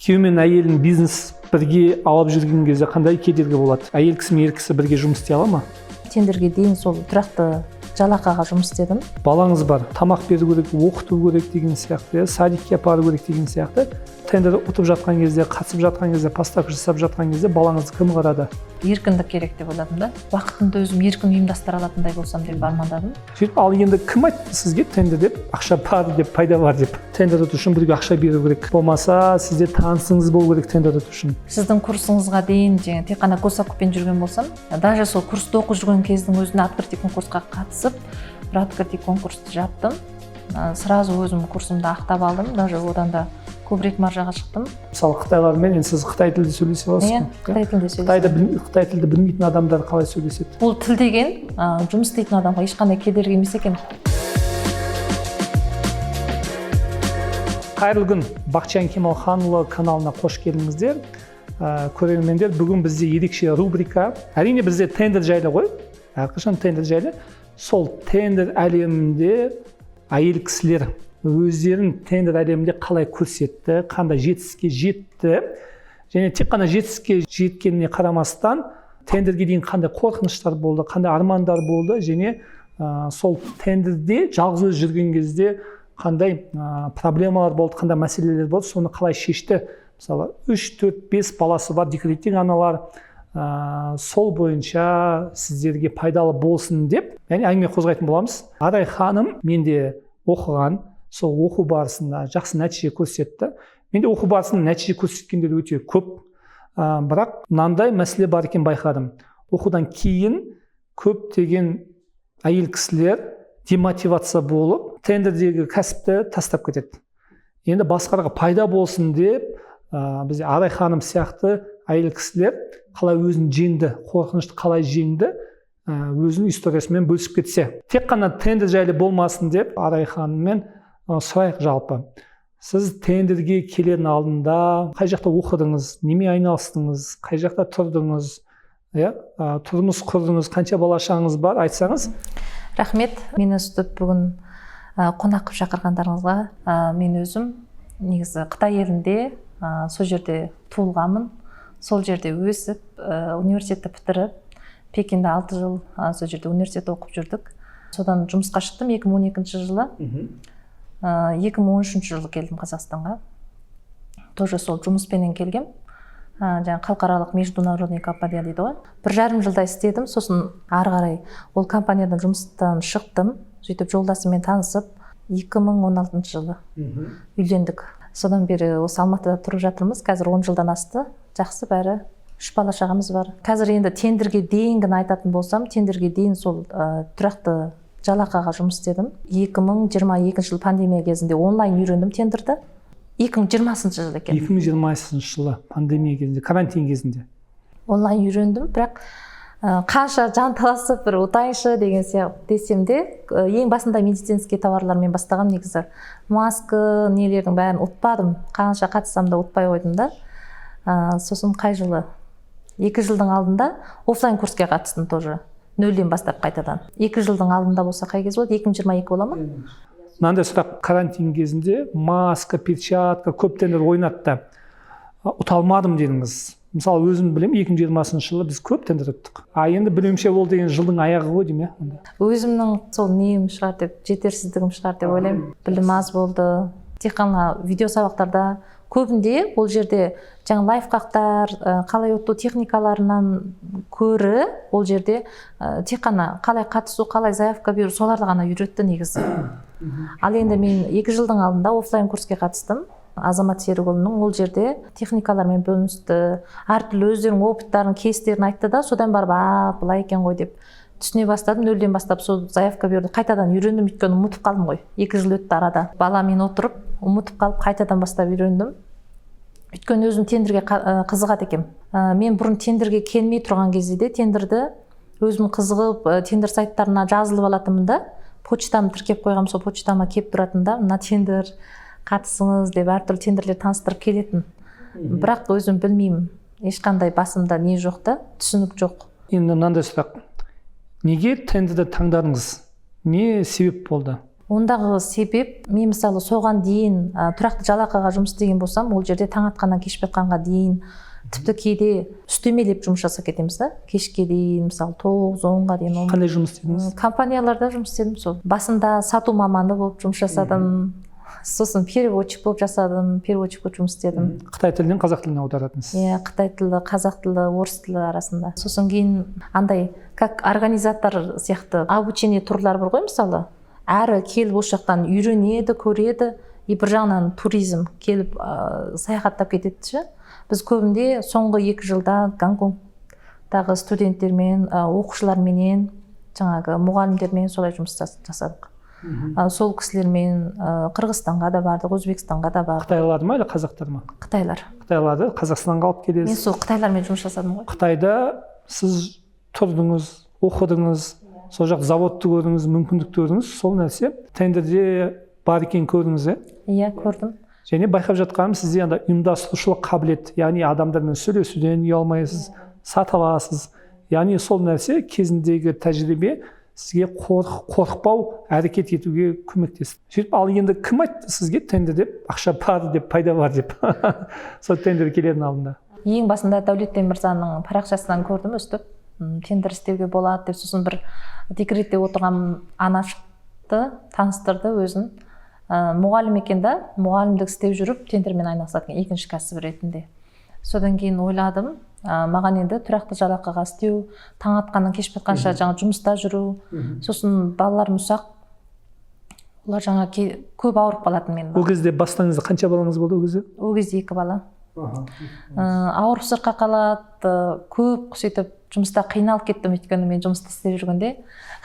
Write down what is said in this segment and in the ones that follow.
күйеуі мен әйелін бизнес бірге алып жүрген кезде қандай кедергі болады? Әйел кісі мен ер кісі бірге жұмыс істей ала ма? Тендерге дейін сол тұрақты жалақыға жұмыс істедім. Балаңыз бар, тамақ беру керек, оқыту керек деген сияқты, садикке апару керек деген сияқты. Тендер ұтып жатқан кезде, қатысып жатқан кезде, поставка жасап жатқан кезде балаңызды кім қарады? Еркіндік керек деп ойладым да. Уақытымды өзім еркін ұйымдастыра алатындай болсам деп армандадым. Сөйтіп, ал енді кім айтты сізге тендер деп, ақша бар деп, пайда бар деп. Тендер ұту үшін біреуге ақша беру керек. Болмаса, сізде танысыңыз болу керек тендер ұту үшін. Сіздің курсыңызға дейін тек қана госзакуппен жүрген болсам, даже сол курсты оқып жүрген кездің өзінде открытый конкурсқа қатысып, бір открытый конкурсты жаптым. Сразу өзім курсымды ақтап алдым, даже одан да көбірек маржаға шықтым. Мысалы, қытайлармен сіз қытай тілде сөйлесе аласыз ба? Қытай тілде сөйлесем. Қытай тілді білмейтін адамдар қалай сөйлеседі? Ол тіл деген жұмыс істейтін адамға ешқандай кедергі емес екен. Қайырлы күн, Бақытжан Кемалханұлы каналына қош келдіңіздер. Көрермендер, бүгін бізде ерекше рубрика. Әрине бізде тендер жайлы ғой. Әрқашан тендер жайлы. Сол тендер әлемінде әйел кісілер өздерін тендер әлемінде қалай көрсетті, қандай жетістікке жетті, және тек қана жетістікке жеткеніне қарамастан тендерге дейін қандай қорқыныштар болды, қандай армандар болды, және сол тендерде жалғыз өзі жүрген кезде қандай проблемалар болды, қандай мәселелер болды, соны қалай шешті. Мысалы, 3-4-5 баласы бар декреттік аналар сол бойынша сіздерге пайдалы болсын деп, әңгіме қозғайтын боламыз. Арай ханым менде оқыған, сол оқу барысында жақсы нәтиже көрсетті. Менде оқу барысында нәтиже көрсеткендер өте көп, бірақ мынандай мәселе бар екен байқадым. Оқудан кейін көптеген әйел кісілер демотивация болып, тендердегі кәсіпті тастап кетеді. Енді басқаға пайда болсын деп, бізде Арай ханым сияқты әйел кісілер қалай өзін жеңді, қорқынышты қалай жеңді, өзінің историясымен бөлісіп кетсе. Тек қана тендер жайлы болмасын деп, Арай ханыммен сұрайық жалпы. Сіз тендерге келердің алдында қай жақта оқыдыңыз, неме айналыстыңыз, қай жақта тұрдыңыз, тұрмыс құрдыңыз, қанша бала-шағаңыз бар, айтсаңыз? Рахмет, мені өстіп бүгін қонақ шақырғандарыңызға. Мен өзім негізі Қытай елінде сол жерде туылғанмын, сол жерде өсіп, университетті бітіріп, Пекинде 6 жыл сол жерде университет оқып жүрдік. Содан жұмысқа шықтым 2012 жылы. 2013 жылы келдім Қазақстанға. Тоже сол жұмыспенен келгем. Жаңа халықаралық международный компания дейді ғой. 1,5 жылдай істедім, сосын ары қарай ол компаниядан жұмыстан шықтым. Сөйтіп жолдасыммен танысып, 2016 жылы үйлендік. Содан бері осы Алматыда тұрып жатырмыз. Қазір 10 жылдан асты. Жақсы бәрі. 3 бала-шағамыз бар. Қазір енді тендерге дейінгіні айтатын болсам, тендерге дейін сол тұрақты жалақыға жұмыс істедім. 2022 жыл пандемия кезінде онлайн үйрендім тендерді. 2020 жылы екен. 2020 жылы пандемия кезінде, карантин кезінде. Онлайн үйрендім, бірақ қанша жан таласып бір ұтайыншы деген сияқты десем де, ең басында медицинский товарлармен бастағам негізі. Маска, нелердің бәрін ұтпадым. Қанша қатысам да ұтпай қойдым да. Сосын қай жылы? 2 жылдың алдында офлайн курске қатыстым тоже. 0-ден бастап қайтадан. 2 жылдың алдында болса қай кез болады? 2022 бола ма? Мынандай сұрақ, карантин кезінде маска, перчатка, көп тендер ойнатты. Ұта алмадым дедіңіз. Мысалы, өзім білем, 2020 жылы біз көп тендер ұттық. Енді білуімше ол деген жылдың аяғы ғой дейм, Өзімнің сол нем шығар деп, жетерсіздігім шығар деп ойлаймын. Білім аз болды. Тек қана видео сабақтарда көбінде ол жерде жаңа лайфхактар, қалай ұту техникаларынан көрі ол жерде тек қана қалай қатысу, қалай заявка беру, соларды ғана үйретті негізі. Ал енді мен 2 жылдың алдында офлайн курске қатыстым. Азамат Серікұлының ол жерде техникалармен бөліністі, әртүрлі өздерінің опыттарын, кейстерін айтты да, содан барып, былай екен ғой деп түсіне бастадым. 0-ден бастап сол заявка берді. Қайтадан үйрендім, өйткені ұмытып қалдым ғой. 2 жыл өтті арада. Баламен отырып, ұмытып қалып, қайтадан бастап үйрендім. Өйткені өзім тендерге қызығады екем. Мен бұрын тендерге келмей тұрған кезде де тендерді өзім қызығып, тендер сайттарына жазылып алатынмын да. Почтамды тіркеп қойғам, сол почтама келіп тұратын да, мына тендер қатысыңыз деп әртүрлі тендерлер таныстырып келетін. Бірақ өзім білмеймін. Ешқандай басымда не жоқ та, түсінік жоқ. Енді мынандай сұрақ. Неге тендерді таңдадыңыз? Не себеп болды? Ондағы себеп, мен мысалы соған дейін тұрақты жалақыға жұмыс істеген болсам, ол жерде таң атқаннан кеш батқанға дейін, тіпті кейде үстемелеп жұмыс жасап кетеміз да, кешке дейін, мысалы 9-10-ға дейін. Қандай жұмыс істедіңіз? Компанияларда жұмыс істедім. Сол басында сату маманы болып жұмыс жасадым, сосын переводчик болып жасадым, переводчик болып жұмыс істедім. Қытай тілінен қазақ тіліне аударатынсыз? Иә, қытай тілі, қазақ тілі, орыс тілі арасында. Сосын кейін андай как организатор сияқты обучение турлар бар ғой, мысалы. Әрі келіп осы жақтан үйренеді, көреді, и бір жағынан туризм келіп саяхаттап кетеді ше. Біз көбінде соңғы 2 жылда Гонконгтағы студенттермен, оқушыларменен, жаңағы мұғалімдермен солай жұмыс жасадық. Сол кісілермен Қырғызстанға да бардық, Өзбекстанға да бардық. Қытайлар ма, әлі қазақтар ма? Қытайлар. Қытайларды Қазақстанға алып келесіз. Мен сол қытайлармен жұмыс жасадым ғой. Қытайда сіз тұрдыңыз, оқыдыңыз, сол жақ заводты көрдіңіз, мүмкіндікті көрдіңіз, сол нәрсе тендерде бар екен көрдіңіз, Иә, көрдім. Және байқап жатқаным, сізде анда ұйымдастырушылық қабілет, яғни адамдармен сөйлесуден ұялмайсыз, сата аласыз. Яғни сол нәрсе кезіндегі тәжірибе сізге қорықпау, әрекет етуге көмектесті. Сөйтіп, ал енді кім айтты сізге тендер деп, ақша бар деп, пайда бар деп, сол тендер келердің алдында? Ең басында Дәулеттен Мырзаның парақшасынан көрдім, өстіп, тендер істеуге болады деп, сосын бір декретте отырған ана шықты, таныстырды өзін. Мұғалім екен да, мұғалімдік істеп жүріп, тендермен айналысатын екінші кәсіп ретінде. Содан кейін ойладым, маған енді тұрақты жалақыға істеу, таң атқаннан кеш батқанша жаңа жұмыста жүру, сосын балаларым ұсақ, олар жаңа көп ауырып қалатын мен. Ол кезде бастаңызда қанша балаңыз болды ол кезде? Ол кезде 2 бала. Ауырып сырққа қалады, көп сөйтіп жұмыста қиналып кеттім, өйткені мен жұмыста істеп жүргенде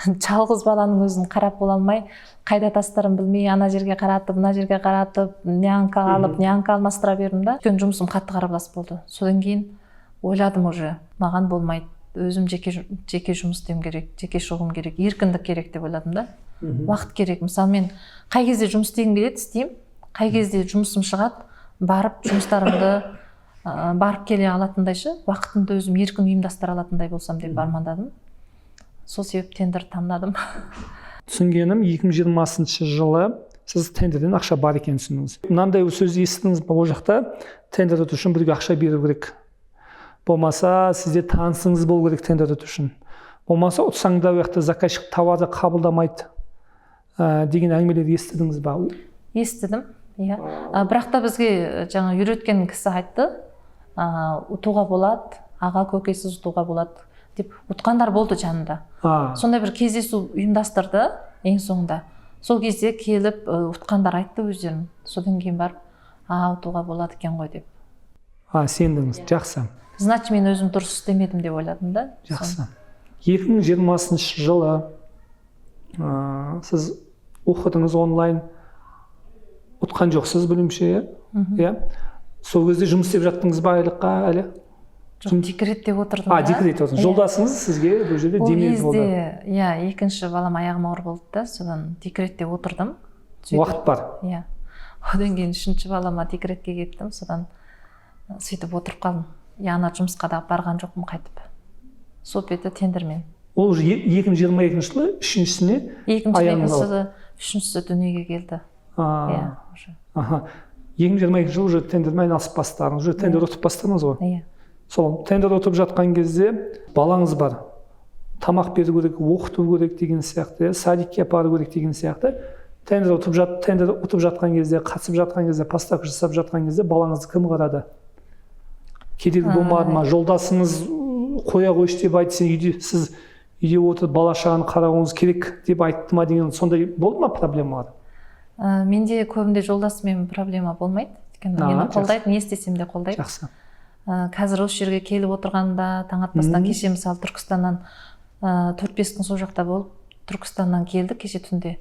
жалғыз баланың өзін қарап бола алмай, қайда тастарын білмей, ана жерге қаратып, мына жерге қаратып, нянка алып, нянка алмастыра бердім да. Өйткені жұмысым қатты қарабас болды. Содан кейін ойладым уже, маған болмайды, өзім жеке жұмыс істеуім керек, жеке шығуым керек, еркіндік керек деп ойладым да. Уақыт керек. Мысалы мен қай кезде жұмыс істегім келеді, істеймін, қай кезде жұмысым шығады, барып жұмыстарымды барып келе алатындайшы, уақытымды өзім еркін ұйымдастыра алатындай болсам деп армандадым. Сол себеп тендер таңдадым. Түсінгенім 2020 жылы сіз тендерден ақша бар екенін түсіндіңіз. Мынандай сөз естідіңіз ба, ол жақта тендер өту үшін біреуге ақша беру керек. Болмаса сізде танысыңыз болу керек тендер өту үшін. Болмаса ұтсаң да ол жақта заказчик тауарды қабылдамайды деген әңгімелерді естідіңіз ба? Естідім, иә. Бірақ та бізге жаңа үйреткен кісі айтты, ұтуға болады, аға көкейсіз ұтуға болады деп, ұтқандар болды жанында. Сондай бір кездесу ұйымдастырды ең соңында. Сол кезде келіп ұтқандар айтты өздерін. Содан кейін барып, ұтуға болады екен ғой деп. Сендіңіз, жақсы. Значит, мен өзім дұрыс істемедім деп ойладым да. Жақсы. 2020 жылы сіз оқыдыңыз онлайн, ұтқан жоқсыз білімше, сол кезде жұмыс істеп жаттыңыз ба айлыққа әлі? Жоқ, декретте отырдым да. Декретте отырдыңыз. Жолдасыңыз сізге бұл жерде демеу болды. Иә, екінші балам аяғым ауыр болды да, содан декретте отырдым. Уақыт бар. Иә. Одан кейін үшінші балама декретке кеттім, содан сөйтіп отырып қалдым. Ана жұмысқа да барған жоқпын қайтып. Сол беті тендермен. Ол 2022 жылы үшіншісіне аяғыңыз ауыр. Үшіншісі дүниеге келді. 2022 жылы уже тендермен айналысып бастадыңыз, уже тендер ұтып бастадыңыз ғой. Иә. Сол тендер ұтып жатқан кезде балаңыз бар, тамақ беру керек, оқыту керек деген сияқты, садикке апару керек деген сияқты. Тендер ұтып жатқан кезде, қатысып жатқан кезде, поставка жасап жатқан кезде балаңызды кім қарады? Кедергі болмады ма? Жолдасыңыз қоя қойшы деп айтты, сіз үйде отырып бала шағаны қарауыңыз керек деп айтты ма деген сондай болды ма проблемалар? Менде көбінде жолдасымен проблема болмайды. Мені қолдайды, не істесем де қолдайды. Жақсы. Қазір осы жерге келіп отырғанда таң атпастан кеше мысалы Түркістаннан 4-5 күн сол жақта болып, Түркістаннан келді кеше түнде.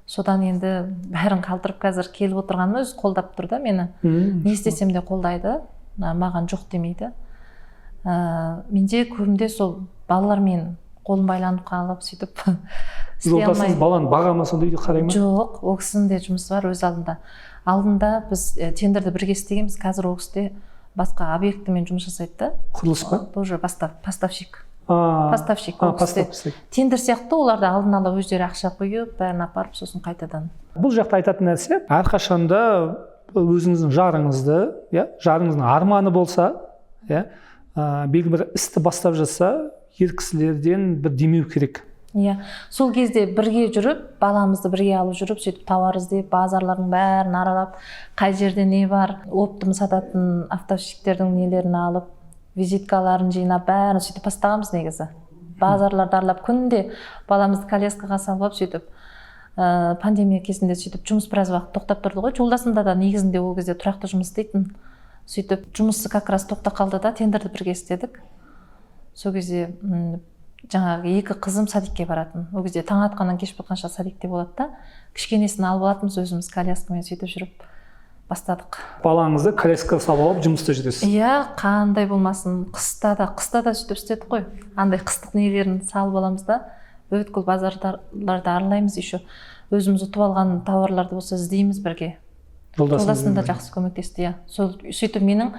Содан енді бәрін қалтырып қазір келіп отырғаным өзі қолдап тұр да мені. Не істесем де қолдайды, маған жоқ демейді. Менде көбінде сол балалармен қолын байланып қалып сөйтіп жолдасыңыз баланы баға ма сонда үйде қарай ма? Жоқ, ол кісінің де жұмысы бар өз алдында. Алдында біз тендерді бірге істегенбіз, қазір ол кісі басқа объектімен жұмыс жасайды да. Құрылыс па? Тоже поставщик. поставщик ол кісі поставщик. тендер сияқты олар да алдын ала өздері ақша құйып бәрін апарып сосын қайтадан Бұл жақта айтатын нәрсе әрқашанда өзіңіздің жарыңызды, жарыңыздың арманы болса, белгілі бір істі бастап жатса, ер кісілерден бір демеу керек. Сол кезде бірге жүріп, баламызды бірге алып жүріп, сөйтіп тауар іздеп, базарлардың бәрін аралап, қай жерде не бар, оптом сататын автовщиктердің нелерін алып, визиткаларын жинап, бәрін сөйтіп бастағанбыз негізі. Базарларды аралап, күнде баламызды коляскаға салып, сөйтіп пандемия кезінде сөйтіп жұмыс біраз уақыт тоқтап тұрды ғой. Жолдасымда да негізінде ол кезде тұрақты жұмыс істейтін. Сөйтіп жұмысы как раз тоқтап қалды да, тендерді бірге істедік. Сол кезде жаңағы екі қызым садикке баратын. Ол кезде таң атқаннан кеш батқанша садикте болады да. Кішкенесін алып алатынбыз өзіміз коляскамен сөйтіп жүріп бастадық. Балаңызды коляскаға салып алып жұмыста жүресіз? Қандай болмасын, қыста да сөйтіп істедік қой. Андай қыстық нелерін салып аламыз да, бүткіл базарларды аралаймыз еще. Өзіміз ұтып алған тауарларды болса іздейміз бірге. Жолдасым да жақсы көмектесті. Сөйтіп менің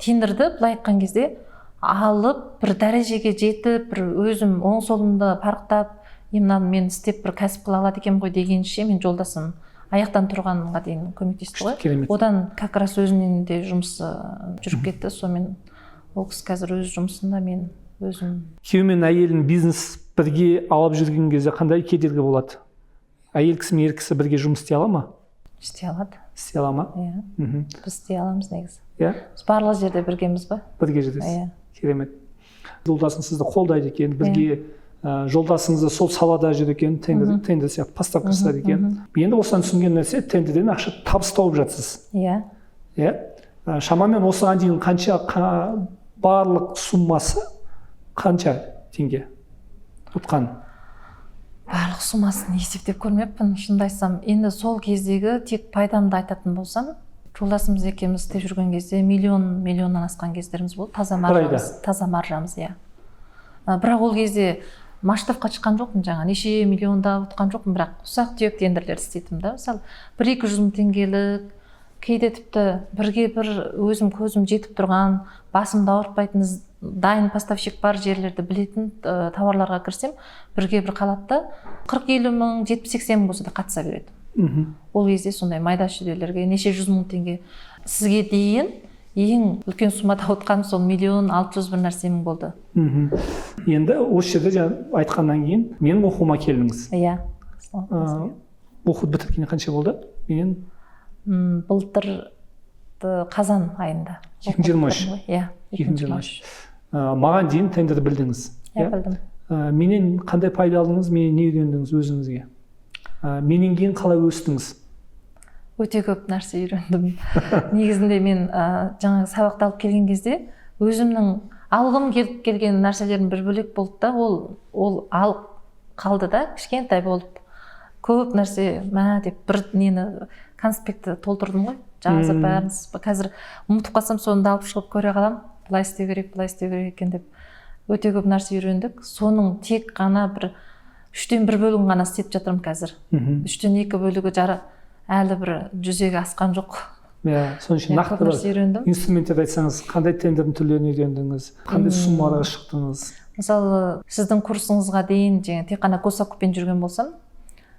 тендерді былай айтқан кезде алып, бір дәрежеге жетіп, бір өзім оң солымды парықтап, мен істеп бір кәсіп қыла алады екен ғой дегенше мен жолдасым аяқтан тұрғанға дейін көмектесті ғой. Одан как раз өзінен де жұмысы жүріп кетті. Сонымен ол кісі қазір өз жұмысында, мен өзім. Күйеуі мен әйелін бизнес бірге алып жүрген кезде қандай кедергі болады? Әйел кісі мен ер кісі бірге жұмыс істей ала ма? Істей алады. Істей ала ма? Біз істей аламыз негізі. Біз барлық жерде біргеміз ба? Бірге жүресіз. Керемет. Жолдасыңыз сізді қолдайды екен, бірге жолдасыңызды сол салада жүр екен, тендер сияқты поставка жасайды екен. Енді осыдан түсінген нәрсе, тендерден ақша табыс тауып жатсыз. Шамамен осыған дейін қанша барлық суммасы қанша теңге ұтқан? Барлық суммасын есептеп көрмеппін, шынымды айтсам. Енді сол кездегі тек пайдамды айтатын болсам, жолдасымыз екеуміз істеп жүрген кезде миллионнан асқан кездеріміз болды. Таза маржамыз, Бірақ ол кезде масштабқа шыққан жоқпын, неше миллионда ұтқан жоқпын, бірақ ұсақ түйек тендерлер істейтім да. Мысалы, 1-200 мың теңгелік, кейде тіпті бірге бір өзім көзім жетіп тұрған, басымды ауыртпайтын дайын поставщик бар жерлерді білетін тауарларға кірсем, бірге бір қалатта 40-50 мың, 70-80 мың болса да қатыса береді. Ол кезде сондай майда шүйделерге неше жүз мың теңге. Сізге дейін ең үлкен суммада ұтқан сол 1,6 бір нәрсе мың болды. Енді осы жерде айтқаннан кейін менің оқуыма келдіңіз. Оқуды бітіргенде қанша болды? Былтыр қазан айында. 2023. 2023. Маған дейін тендерді білдіңіз. Білдім. Менен қандай пайда алдыңыз, менен не үйрендіңіз өзіңізге? Менен кейін қалай өстіңіз? Өте көп нәрсе үйрендім. Негізінде мен жаңағы сабақты алып келген кезде өзімнің алғым келген нәрселердің бір бөлек болды да, ол алып қалды да, кішкентай болып. Көп нәрсе деп бір нені конспектті толтырдым ғой, жазып бәрін. Қазір ұмытып қалсам, соны алып шығып көре қалам. Былай істеу керек екен деп. Өте көп нәрсе үйрендік. Соның тек ғана бір 3-тен 1 бөлігін ғана істеп жатырмын қазір. 3-тен 2 бөлігі әлі бір жүзеге асқан жоқ. Соның үшін нақты бір инструменттерді айтсаңыз, қандай тендердің түрлерін үйрендіңіз, қандай суммаға шықтыңыз? Мысалы, сіздің курсыңызға дейін тек қана госзакуппен жүрген болсам,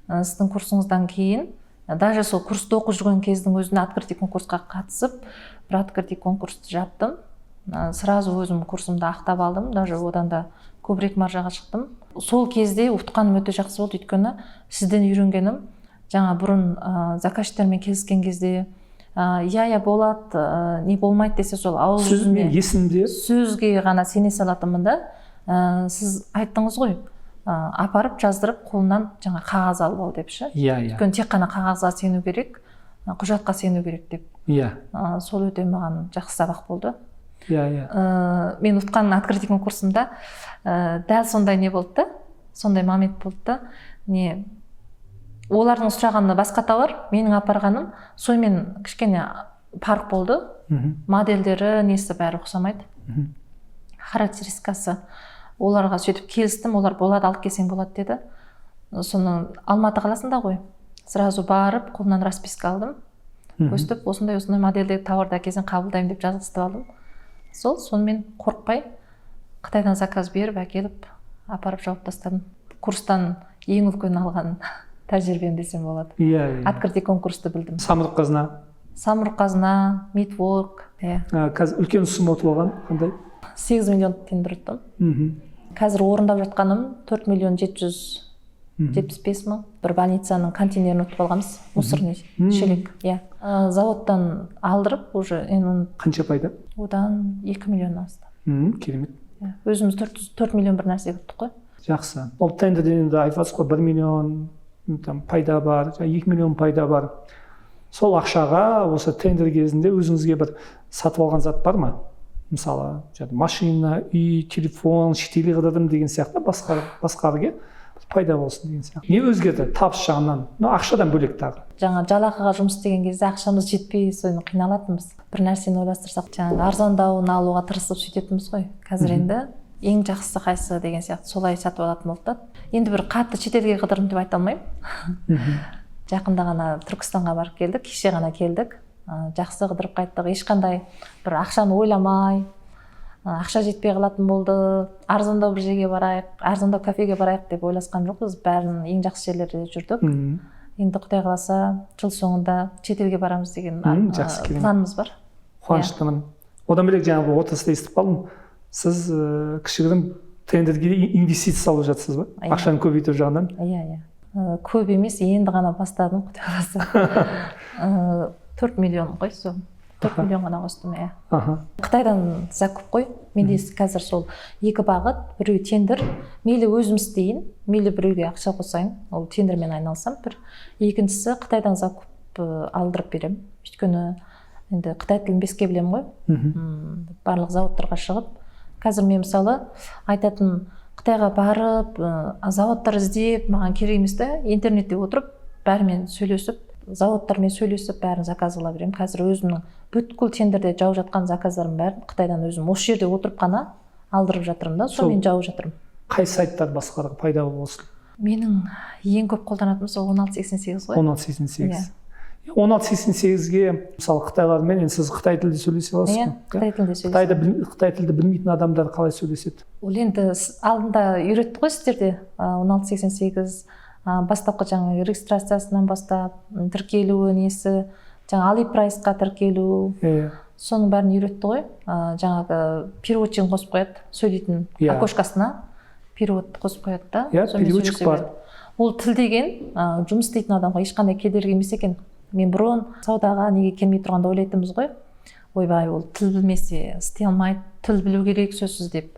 сіздің курсыңыздан кейін, даже сол курсты оқып жүрген кездің өзінде открытый конкурсқа қатысып, бір открытый конкурсты жаптым. Сразу өзім курсымды ақтап алдым, даже одан да көбірек маржаға шықтым. Сол кезде ұтқаным өте жақсы болды, өйткені сізден үйренгенім, жаңа бұрын заказчиктермен келіскен кезде, болады, не болмайды десе сол ауыз жүзіне сөзге ғана сене салатынмын да. Сіз айттыңыз ғой, апарып жаздырып қолынан жаңа қағаз алып ал депші. Өйткені тек қана қағазға сену керек, құжатқа сену керек деп. Сол өте маған жақсы сабақ болды. Мен ұтқан открытый конкурсымда дәл сондай не болды да, сондай момент болды да. Олардың сұрағаны басқа тауар, менің апарғаным сонымен кішкене парк болды. Модельдері, несі бәрі ұқсамайды. Характеристикасы. Оларға сөйтіп келістім, олар болады, алып келсең болады деді. Соны Алматы қаласында ғой. Сразу барып, қолынан расписка алдым. Өстіп, осындай модельдегі тауарды әкелсең қабылдаймын деп жазғызып алдым. Сонымен қорықпай Қытайдан заказ беріп әкеліп апарып жауып тастадым. Курстан ең үлкен алған тәжірибем десем болады. Иә. Открытый конкурсты білдім. Самұрық қазына. Самұрық қазына, Мидворк. Қазір үлкен сумма ұтып алған қандай? 8 миллион тендер ұттым. Қазір орындап жатқаным 4 миллион 775 мың. Бір больницаның контейнерін ұтып алғанбыз. Мусорный шелек. Заводтан алдырып уже. Қанша пайда? Одан 2 миллион асты. Керемет. Өзіміз 4 миллион бір нәрсе ұттық қой. Жақсы. Ол тендерден енді айтасыз ғой 1 миллион пайда бар, 2 миллион пайда бар. Сол ақшаға осы тендер кезінде өзіңізге бір сатып алған зат бар ма? Мысалы, машина, үй, телефон, шетелге қыдырдым деген сияқты басқаға пайда болсын деген сияқты. Не өзгерді табыс жағынан? Ақшадан бөлек тағы. Жаңа жалақыға жұмыс істеген кезде ақшамыз жетпей соны қиналатынбыз. Бір нәрсені ойластырсақ, жаңа арзандауын алуға тырысып сөйтетінбіз ғой. Қазір енді ең жақсысы қайсы деген сияқты солай сатып алатын болды. Енді бір қатты шетелге қыдырдым деп айта алмаймын. Жақында ғана Түркістанға барып келдік, кеше ғана келдік. Жақсы қыдырып қайттық, ешқандай бір ақшаны ойламай, ақша жетпей қалатын болды, арзандау бір жерге барайық, арзандау кафеге барайық деп ойласқан жоқпыз. Бәрін ең жақсы жерлерде жүрдік. Енді Құдай қаласа жыл соңында шетелге барамыз деген планымыз бар. Қуаныштымын. Одан бөлек жаңағы ортасында естіп қалдым. Сіз кішігірім тендерге инвестиция салып жатсыз ба? Ақшаны көбейту жағынан? Иә. Көп емес, енді ғана бастадым, Құдай қаласа. 4 миллион ғой, сол. 4 миллион ғана қостым, Қытайдан закуп қой. Менде қазір сол екі бағыт, біреу тендер, мейлі өзім істейін, мейлі біреуге ақша қосайын, ол тендермен айналсам бір. Екіншісі Қытайдан закуп алдырып берем. Өйткені енді Қытай тілін беске білем ғой. Барлық заводтарға шығып, қазір мен мысалы айтатын Қытайға барып, заводтар іздеп, маған керек емес та, интернетте отырып, бәрімен сөйлесіп, заводтармен сөйлесіп, бәрін заказ ала берем. Қазір өзімнің бүткіл тендерде жауып жатқан заказдарым бәрін Қытайдан өзім осы жерде отырып қана алдырып жатырмын да, сонымен жауып жатырмын. Қай сайттар басқаға пайда болсын? Менің ең көп қолданатыным сол 1688 ғой. 1688. 1688-ге мысалы қытайлармен сіз қытай тілде сөйлесе аласыз ба? Қытай тілде сөйлесем. Қытай тілді білмейтін адамдар қалай сөйлеседі? Ол енді алдында үйретті ғой сіздерде 1688 бастапқы жаңағы регистрациясынан бастап тіркелуі несі, жаңа Алипрайсқа тіркелу, соның бәрін үйретті ғой. Жаңағы переводчигін қосып қояды, сөйлейтін окошкасына переводты қосып қояды да. Переводчик бар. Ол тіл деген жұмыс істейтін адамға ешқандай кедергі емес екен. Мен бұрын саудаға неге келмей тұрғанда ойлайтынбыз ғой. Ойбай, ол тіл білмесе істей алмайды, тіл білу керек сөзсіз деп.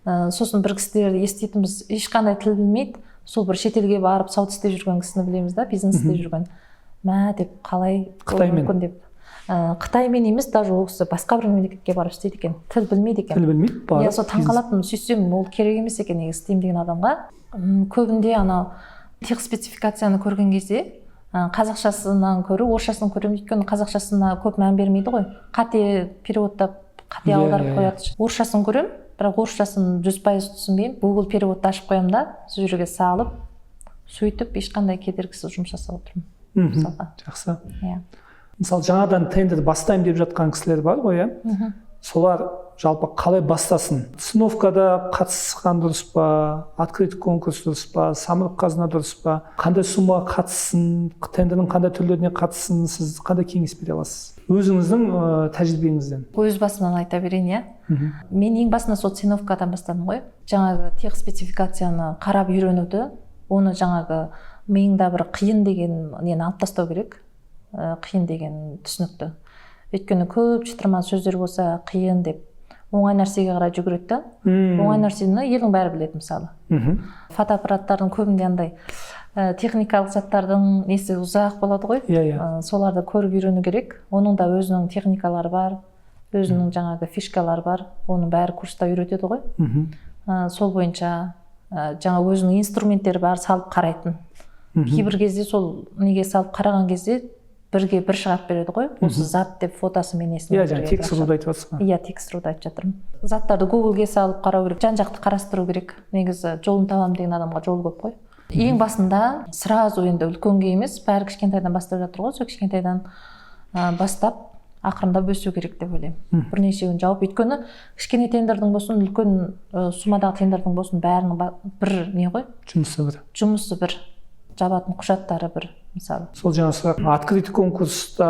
Сосын бір кісілерді еститінбіз, ешқандай тіл білмейді, сол бір шетелге барып сауда істеп жүрген кісіні білеміз да, бизнес істеп жүрген. Мә деп қалай мүмкін деп. Қытаймен емес, даже ол кісі басқа бір мемлекетке барып істейді екен, тіл білмейді екен. Тіл білмейді, барып. Сол таңқалатынмын, сөйтсем ол керек емес екен, неге істеймін деген адамға. Көбінде анау тех спецификацияны көрген кезде қазақшасынан көру, орысшасын көремін, өйткені қазақшасына көп мән бермейді ғой. Қате переводтап, қате аударып қояды. Орысшасын көремін, бірақ орысшасын 100% түсінбеймін. Google переводты ашып қоямын да, сол жерге салып, сөйтіп ешқандай кедергісіз жұмыс жасап отырмын. Жақсы. Мысалы, жаңадан тендер бастаймын деп жатқан кісілер бар ғой, солар жалпы қалай бастасын? Сыновкада қатысқан дұрыс па, открытый конкурс дұрыс па, самұрық қазына дұрыс па, қандай сумма қатыссын, тендердің қандай түрлеріне қатыссын, сіз қандай кеңес бере аласыз? Өзіңіздің тәжірибеңізден. Өз басымнан айта берейін, Мен ең басында сол сыновкадан бастадым ғой. Жаңағы тех спецификацияны қарап үйренуді, оны жаңағы миыңда бір қиын деген нені алып тастау керек. Қиын деген түсінікті. Өйткені көп шытырман сөздер болса қиын деп оңай нәрсеге қарай жүгіреді да. Оңай нәрсені елдің бәрі біледі мысалы. Фотоаппараттардың көбінде андай техникалық заттардың несі ұзақ болады ғой. Соларды көріп үйрену керек. Оның да өзінің техникалары бар, өзінің жаңағы фишкалары бар. Оның бәрі курста үйретеді ғой. Сол бойынша жаңа өзінің инструменттері бар, салып қарайтын. Кейбір кезде сол неге салып қараған кезде бірге бір шығарып береді ғой. Осы зат деп фотосы мен есімде. Тексеруді айтып жатсыз ба? Тексеруді айтып жатырмын. Заттарды Google-ге салып қарау керек, жан-жақты қарастыру керек. Негізі жолын табамын деген адамға жол көп қой. Ең басында сразу енді үлкенге емес, бәрі кішкентайдан бастап жатыр ғой. Сол кішкентайдан бастап ақырындап өсу керек деп ойлаймын. Бірнешеуін жауып, өйткені кішкене тендердің болсын, үлкен сумадағы тендердің болсын, бәрінің бір не ғой? Жұмысы бір. Жабатын құжаттары бір, мысалы. Сол жаңа сұрақ, открытый конкурста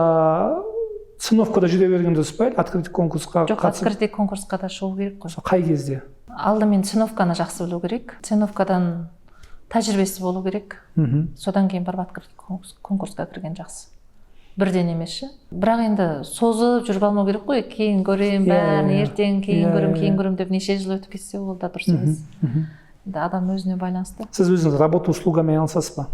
сыновкада жүре берген дұрыс па? Открытый конкурсқа жоқ, открытый конкурсқа да шығу керек қой. Қай кезде? Алдымен сыновканы жақсы білу керек. Сыновкадан тәжірибесі болу керек. Содан кейін барып открытый конкурсқа кірген жақсы. Бірден емес ше. Бірақ енді созып жүріп алмау керек қой. Кейін көрем, бәрін ертең кейін көрем деп неше жыл өтіп кетсе ол да дұрыс емес. Адам өзіне байланысты. Сіз өзіңіз работа услугамен айналысасыз ба?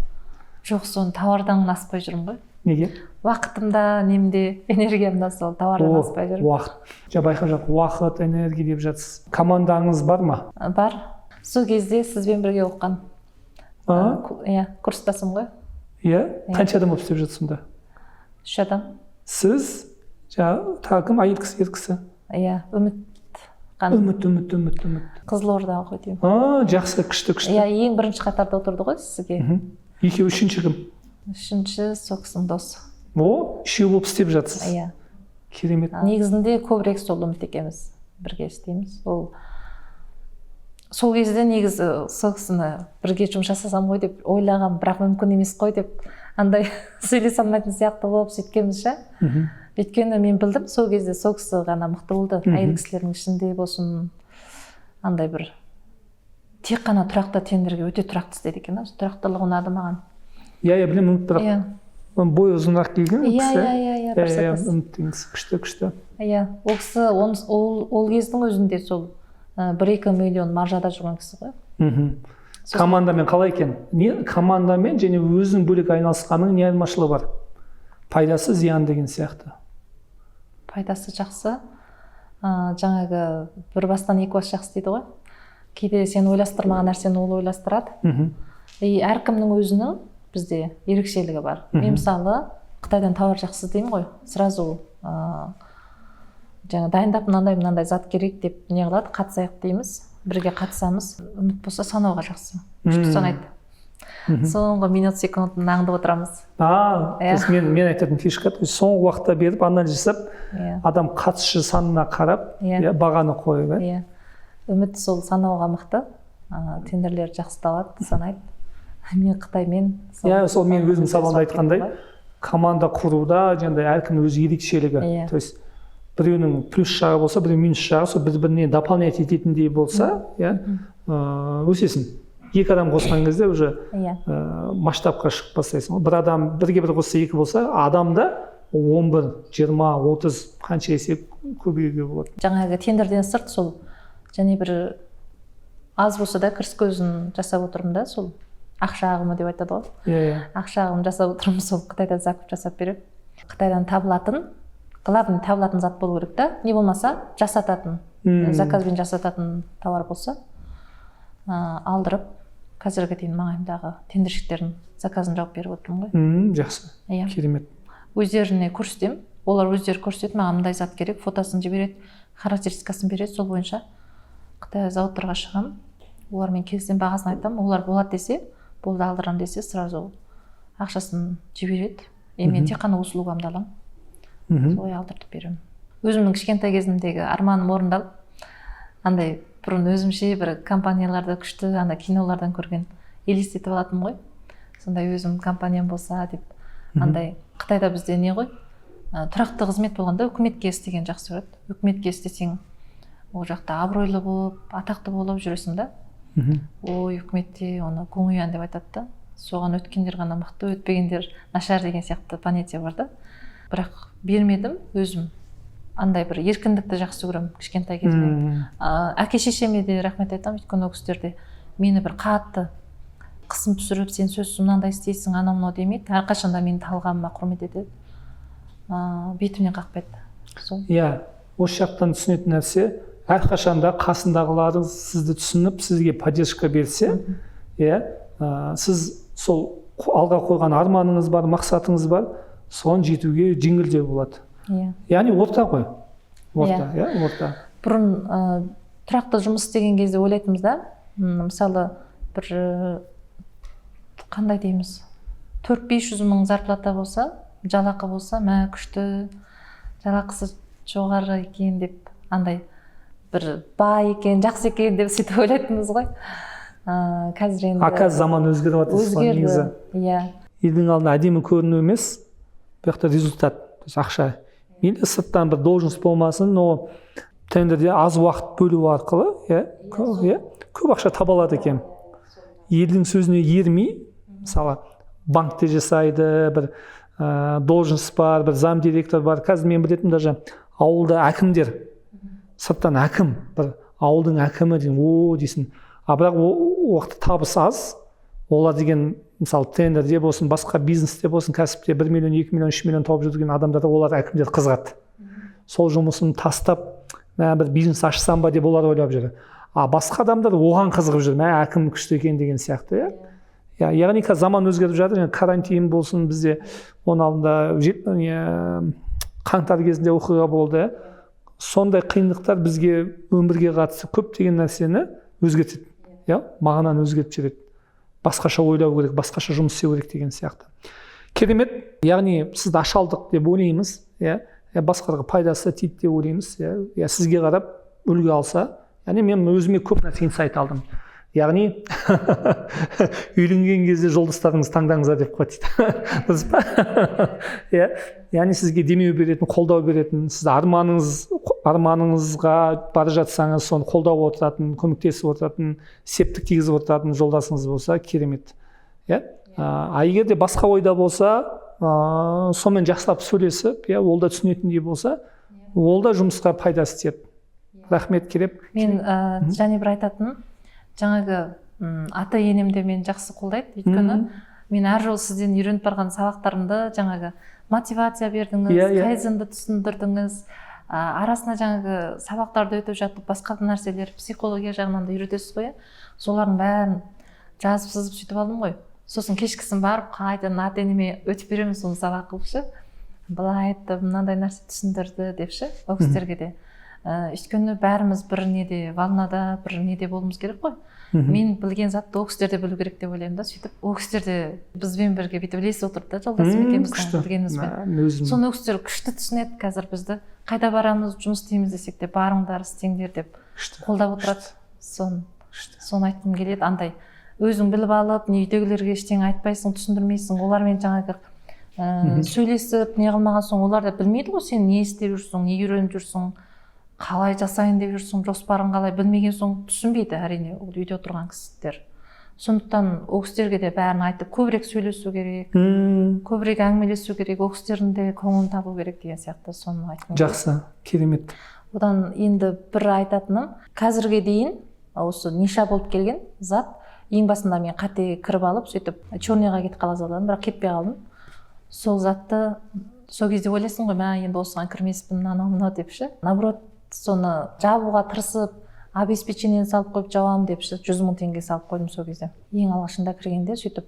Жоқ, соны тауардан аспай жүрмін ғой. Неге? Уақытымда, немде, энергиямда сол тауардан аспай жүрмін. Уақыт. Байқап жатыр, уақыт, энергия деп жатсыз. Командаңыз бар ма? Бар. Сол кезде сізбен бірге оққан. Иә, курстасым ғой. Иә? Қанша адам болып істеп жатсың да? 3 адам. Сіз, тағы кім? Әйел кісі, ер кісі? Иә, Үміт. Қызылорда ғой деймін. Жақсы, күшті. Иә, ең бірінші қатарда отырды ғой сізге. Екеуі үшінші кім? Үшінші сол кісінің досы. Үшеу болып істеп жатсыз. Иә. Керемет. Негізінде көбірек сол Үміт екеуміз бірге істейміз. Сол кезде негізі сол кісіні бірге жұмыс жасасам ғой деп ойлағам, бірақ мүмкін емес қой деп андай сөйлесе алмайтын сияқты болып сөйткенбіз ше. Өйткені мен білдім, сол кезде сол кісі ғана мықты болды. Әйел кісілердің ішінде болсын, андай бір тек қана тұрақты тендерге өте тұрақты істейді екен. Тұрақтылығы ұнады маған. Иә, білемін, бірақ бойы ұзынырақ келген кісі. Иә, Үміттің күшті. Иә, ол кісі ол кездің өзінде сол 1-2 миллион маржада жүрген кісі ғой. Командамен қалай екен? Командамен және өзің бөлек айналысқаның не айырмашылығы бар? Пайдасы, зиян деген сияқты. Пайдасы жақсы. Жаңағы бір бастан екі бас жақсы дейді ғой. Кейде сен ойластырмаған нәрсені ол ойластырады. Әркімнің өзінің бізде ерекшелігі бар. Мен мысалы Қытайдан тауар жақсы деймін ғой. Сразу жаңа дайындап мынандай зат керек деп не қылады, қатысайық дейміз. Бірге қатысамыз. Үміт болса санауға жақсы. Күшті санайды. Соңғы минут секундын аңдып отырамыз. Мен айтатын фишка, соңғы уақытта беріп анализ жасап, адам қатысшы санына қарап, бағаны қойып. Үміт сол санауға мықты. Тендерлер жақсы талады, санайды. Мен Қытаймен. Сол мен өзім сабағында айтқандай, команда құруда жаңағыдай әркімнің өз ерекшелігі. То есть біреуінің плюс жағы болса, біреу минус жағы, сол бір-біріне дополнять ететіндей болса, өсесің. Екі адам қосқан кезде уже масштабқа шығып бастайсың. Бір адам бірге бір қосса екі болса, адамда 11, 20, 30 қанша есе көбеюге болады. Жаңағы тендерден сырт сол және бір аз болса да кіріс көзін жасап отырмын да, сол ақша ағымы деп айтады ғой. Ақша ағымын жасап отырмын, сол Қытайда закуп жасап беремін. Қытайдан главный табылатын зат болу керек та, не болмаса жасататын, заказбен жасататын товар болса, алдырып, қазірге дейін маңайымдағы тендерщиктердің заказын жауап беріп отырмын ғой. Жақсы, керемет. Өздеріне көрсетемін, олар өздері көрсетеді, маған мындай зат керек, фотосын жібереді, характеристикасын береді, сол бойынша Қытай зауыттарға шығамын, олармен келісем, бағасын айтамын, олар болады десе, болды алдырам десе, сразу ақшасын жібереді, мен тек қана услугамды аламын, солай алдыртып беремін. Өзімнің кішкентай кезімдегі арманым орындалып, андай бұрын өзімше бір компанияларды күшті кинолардан көрген елестетіп алатым ғой. Сондай өзім компаниям болса деп, андай Қытайда бізде не ғой? Тұрақты қызмет болғанда үкіметке істеген жақсы көреді. Үкіметке істесең, ол жақта абыройлы болып, атақты болып жүресің да. Ой, үкіметте оны көңіян деп айтады да. Соған өткендер ғана мықты, өтпегендер нашар деген сияқты понятие бар да. Бірақ бермедім өзім. Андай бір еркіндікті жақсы көремін кішкентай кезімнен. Әке шешеме де рахмет айтамын, өйткені ол кісілерде мені бір қатты қысым түсіріп, сен сөзсіз мынандай істейсің, анау мынау демейді. Әрқашанда мені талғамыма құрмет етеді. Бетімнен қақпайды. Иә, осы жақтан түсінетін нәрсе, әрқашанда қасындағылары сізді түсініп, сізге поддержка берсе, сіз сол алға қойған арманыңыз бар, мақсатыңыз бар, соған жетуге жеңілдеу болады. Яғни орта ғой. Орта. Бұрын тұрақты жұмыс істеген кезде ойлайтынбыз да, мысалы бір қандай дейміз, 400-500 мың зарплата болса, жалақы болса, күшті, жалақысы жоғары екен деп андай бір бай екен, жақсы екен деп сөйтіп ойлайтынбыз ғой. Қазір енді қазір заман өзгеріп жатыр. өзгерді. Иә. Елдің алдында әдемі көріну емес, бұл жақта результат, ақша. Мейлі сырттан бір должность болмасын, но тендерде аз уақыт бөлу арқылы, көп ақша таба алады екен. Елдің сөзіне ермей, мысалы, банкте жасайды, бір должность бар, бір зам директор бар. Қазір мен білетін даже ауылда әкімдер, сырттан әкім, бір ауылдың әкімі деген, дейсің. Бірақ уақытта табыс аз, олар деген, мысалы, тендерде болсын, басқа бизнесте болсын, кәсіпте 1 миллион, 2 миллион, 3 миллион тауып жүрген адамдарды олар әкімдер қызығады. Сол жұмысын тастап, бір бизнес ашсам ба деп олар ойлап жүр. Басқа адамдар оған қызығып жүр, әкім күшті екен деген сияқты. Яғни заман өзгеріп жатыр, карантин болсын, бізде оның алдында қаңтар кезінде оқиға болды. Сондай қиындықтар бізге өмірге қатысты көптеген нәрсені өзгертеді. Мағынаны өзгертіп жібереді. Басқаша ойлау керек, басқаша жұмыс істеу керек деген сияқты. Керемет, яғни сізді аша алдық деп ойлаймыз, басқаларға пайдасы тиді деп ойлаймыз, сізге қарап үлгі алса, мен өзіме көп нәрсе инсайт алдым. Яғни үйленген кезде жолдастарыңыз таңдаңыздар деп қойды. Дұрыс па? Яғни сізге демеу беретін, қолдау беретін, сіз арманыңызға бара жатсаңыз, соны қолдау отыратын, көмектесіп отыратын, септік тигізіп отыратын жолдасыңыз болса, керемет. Егер де басқа ойда болса, сонымен жақсылап сөйлесіп, ол да түсінетіндей болса, ол да жұмысқа пайдасы тиеді. Рахмет, керек. Мен және бір айтатын, жаңағы ата енем де мені жақсы қолдайды, өйткені мен әр жол сізден үйреніп барған сабақтарымды жаңағы мотивация бердіңіз, кайдзенді түсіндірдіңіз, арасына жаңағы сабақтарды өтіп жатып, басқа нәрселер психология жағынан да үйретесіз ғой. Солардың бәрін жазып сызып сөйтіп алдым ғой. Сосын кешкісін барып қайтадан ата енеме өтіп беремін, соны сабақ қылыпшы. Былай айтты, мынандай нәрсе түсіндірді депші, ол кісілерге де. Өйткені бәріміз бір неде, волнада, бір неде болуымыз керек қой. Мен білген затты ол кісілер де білу керек деп ойлаймын да. Сөйтіп ол кісілер де бізбен бірге бүйтіп ілесіп отырды да, жолдасым екеуміздің білгенімізбен. Соны ол кісілер күшті түсінеді қазір бізді. Қайда барамыз, жұмыс істейміз десек те, барыңдар, істеңдер деп қолдап отырады. Соны айтқым келеді. Андай өзің біліп алып, үйдегілерге ештеңе айтпайсың, түсіндірмейсің. Олармен жаңағы сөйлесіп, не қылмаған соң олар да білмейді ғой, сен не істеп жүрсің, не үйреніп жүрсің, қалай жасайын деп жүрсің, жоспарын қалай білмеген соң түсінбейді, әрине, ол үйде отырған кісілер. Сондықтан ол кісілерге де бәрін айтып, көбірек сөйлесу керек, көбірек әңгімелесу керек, ол кісілердің де көңілін табу керек деген сияқты, соны айтқым. Жақсы, керемет. Одан енді бір айтатыным, қазірге дейін осы ниша болып келген зат, ең басында мен қате кіріп алып, сөйтіп черныйға кетіп қала салдым, бірақ кетпей қалдым. Сол затты сол кезде ойлайсың ғой, мен енді осыған кірмеспін, анау депші. Наоборот, соны жабуға тырысып, обеспечениені салып қойып жауам депші, 100 000 теңге салып қойдым сол кезде. Ең алғашында кіргенде сөйтіп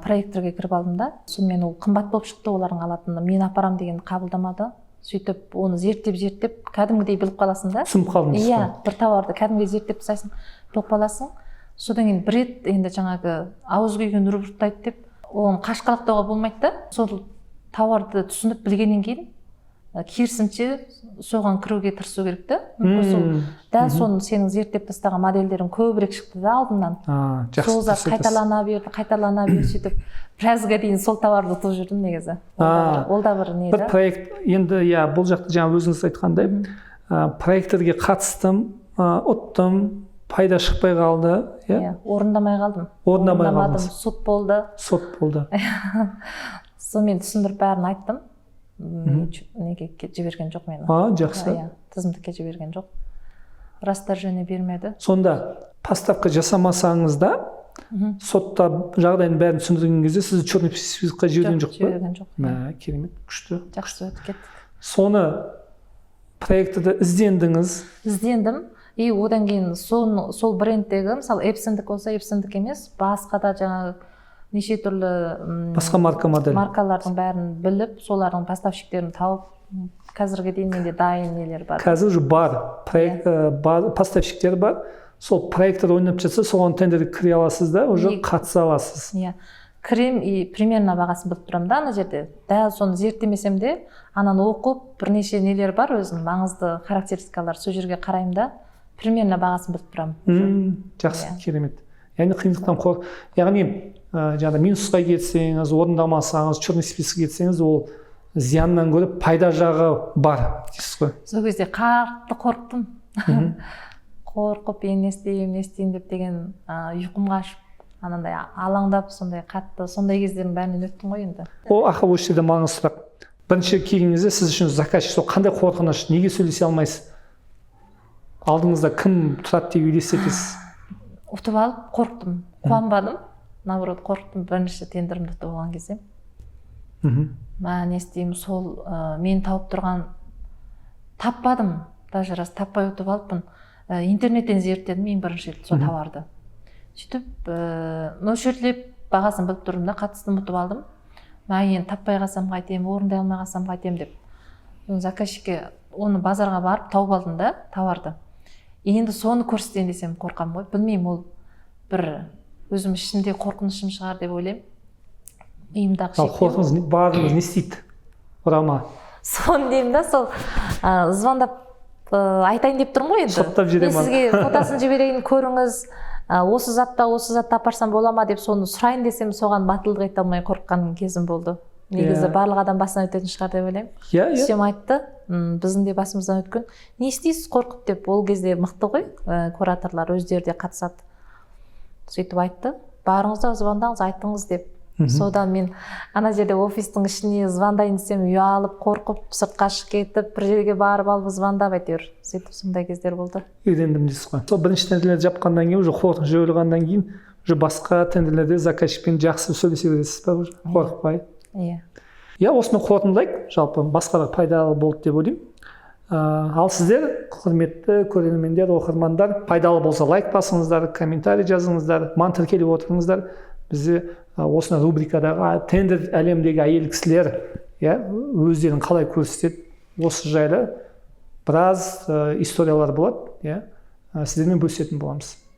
проекттерге кіріп алдым да. Сонымен ол қымбат болып шықты, олардың алатыны. Мен апарам деген қабылдамады. Сөйтіп оны зерттеп, кәдімгідей біліп қаласың да. Түсініп қалдыңыз. Иә, бір тауарды кәдімгідей зерттеп тастайсың, біліп қаласың. Содан кейін бір рет енді жаңағы ауыз күйген үріп ұрттайды деп, оны қашқалақтауға болмайды да. Сол тауарды түсініп білгеннен кейін керісінше соған кіруге тырысу керек та. Дәл соны сенің зерттеп тастаған модельдерің көбірек шықты да алдымнан. Сол зат қайталана берді, сөйтіп біразға дейін сол тауарды ұтып жүрдім негізі. Ол да бір не да. Бір проект, енді бұл жақта жаңа өзіңіз айтқандай, проекттерге қатыстым, ұттым, пайда шықпай қалды. Орындамай қалдым. Орындамадым. Сот болды. Сонымен түсіндіріп бәрін айттым. Неге жіберген жоқ мені. Жақсы. Тізімдікке жіберген жоқ. Растар жөне бермеді. Сонда поставка жасамасаңыз да, сотта жағдайын бәрін түсіндірген кезде сіз черный списокқа жіберген жоқ па? Жіберген жоқ. Керемет, күшті. Жақсы өтіп кеттік. Соны проектті іздендіңіз? Іздендім. И одан кейін сол брендтегі, мысалы Epson-дік болса, Epson-дік емес, басқа да жаңағы неше түрлі басқа маркалардың бәрін біліп, солардың поставщиктерін тауып, қазірге дейін менде дайын нелер бар. Қазір бар, поставщиктер бар. Сол проекттер ойнап жатса, соған тендерге кіре аласыз да, уже қатыса аласыз. кірем и примерно бағасын біліп тұрамын да ана жерде. Дәл соны зерттемесем де ананы оқып бірнеше нелер бар өзінің маңызды характеристикалар, сол жерге қараймын да примерно бағасын біліп тұрамын. Жақсы, керемет. Яғни қиындықтан яғни жаңағыдай минусқа кетсеңіз, орындамасаңыз, черный списокқа кетсеңіз, ол зияннан гөрі пайда жағы бар дейсіз ғой. Сол кезде қатты қорықтым. Қорқып, не істеймін деп деген ұйқым қашып, анандай алаңдап, сондай қатты, сондай кездердің бәрінен өттім ғой енді. Осы жерде маңызды сұрақ. Бірінші келген кезде сіз үшін заказчик сол қандай қорқыныш, неге сөйлесе алмайсыз? Алдыңызда кім тұрады деп елестетесіз? Ұтып алып қорықтым, қуанбадым, наоборот қорықтым бірінші тендерімді ұтып алған кезде. Не істеймін, сол мен тауып тұрған таппадым, даже рас таппай ұтып алыппын. Интернеттен зерттедім ең бірінші рет сол тауарды. Сөйтіп мөлшерлеп бағасын біліп тұрдым да қатыстым, ұтып алдым. Енді таппай қалсам қайтем, орындай алмай қалсам қайтем деп. Заказчикке оны базарға барып тауып алдым да тауарды. Енді соны көрсетейін десем қорқам ғой. Білмеймін, ол бір өзім ішімде қорқынышым шығар деп ойлаймын. Миымдағы шектеу. Қорқыңыз барлығыңыз не істейді? Ұрама. Соны деймін да, сол звондап айтайын деп тұрмын ғой енді. Соттап жіберемін. Мен сізге фотосын жіберейін, көріңіз. Осы затты апарсам бола ма деп соны сұрайын десем, соған батылдық ете алмай қорыққан кезім болды. Негізі барлық адам басынан өтетін шығар деп ойлаймын. Сөйтсем айтты, біздің де басымыздан өткен. Не істейсіз қорқып деп, ол кезде мықты ғой, кураторлар өздері де қатысады. Сөйтіп айтты, барыңыз да звондаңыз, айтыңыз деп. Содан мен ана жерде офистің ішіне звондайын десем, ұялып, қорқып, сыртқа шығып кетіп, бір жерге барып алып звондап әйтеуір. Сөйтіп сондай кездер болды. Үйрендім дейсіз ғой. Сол бірінші тендерлерді жапқаннан кейін, уже қорқыныш жойылғаннан кейін, уже басқа тендерлерде заказчикпен жақсы сөйлесе бересіз ба, уже қорықпай. Иә, осыны қорытындылайық. Жалпы басқаға пайдалы болды деп ойлаймын. Ал сіздер, құрметті көрермендер, оқырмандар, пайдалы болса лайк басыңыздар, комментарий жазыңыздар, тіркеліп отырыңыздар. Бізде осына рубрикадағы тендер әлемдегі әйел кісілер өздерін қалай көрсетеді, осы жайлы біраз историялар болады, сіздермен бөлісетін боламыз.